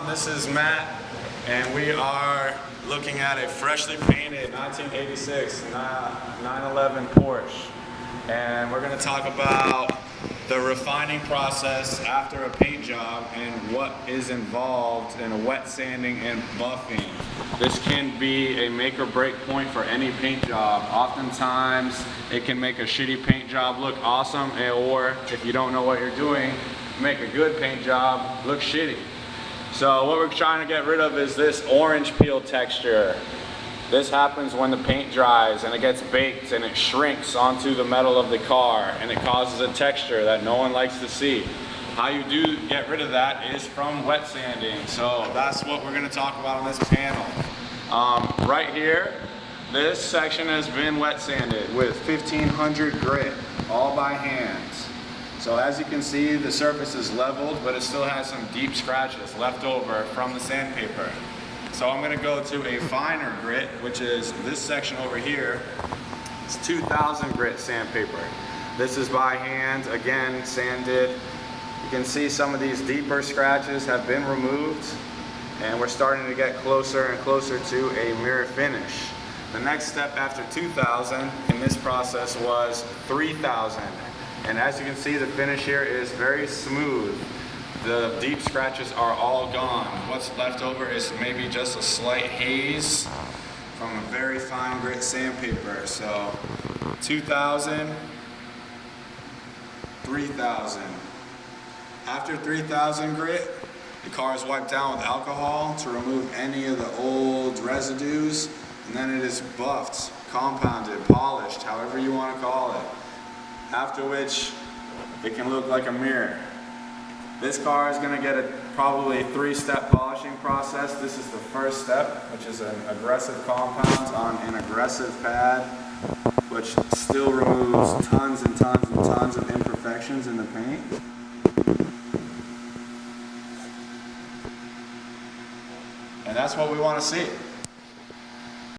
This is Matt, and we are looking at a freshly painted 1986 911 Porsche. And we're going to talk about the refining process after a paint job and what is involved in a wet sanding and buffing. This can be a make or break point for any paint job. Oftentimes it can make a shitty paint job look awesome, or if you don't know what you're doing, make a good paint job look shitty. So what we're trying to get rid of is this orange peel texture. This happens when the paint dries and it gets baked and it shrinks onto the metal of the car and it causes a texture that no one likes to see. How you do get rid of that is from wet sanding. So that's what we're going to talk about on this panel. Right here, this section has been wet sanded with 1500 grit, all by hand. So as you can see, the surface is leveled, but it still has some deep scratches left over from the sandpaper. So I'm going to go to a finer grit, which is this section over here. It's 2000 grit sandpaper. This is by hand, again, sanded. You can see some of these deeper scratches have been removed, and we're starting to get closer and closer to a mirror finish. The next step after 2000 in this process was 3000. And as you can see, the finish here is very smooth. The deep scratches are all gone. What's left over is maybe just a slight haze from a very fine grit sandpaper. So 2000, 3000. After 3000 grit, the car is wiped down with alcohol to remove any of the old residues, and then it is buffed, compounded, polished, however you want to call it. After which, it can look like a mirror. This car is going to get a probably 3-step polishing process. This is the first step, which is an aggressive compound on an aggressive pad, which still removes tons and tons and tons of imperfections in the paint. And that's what we want to see.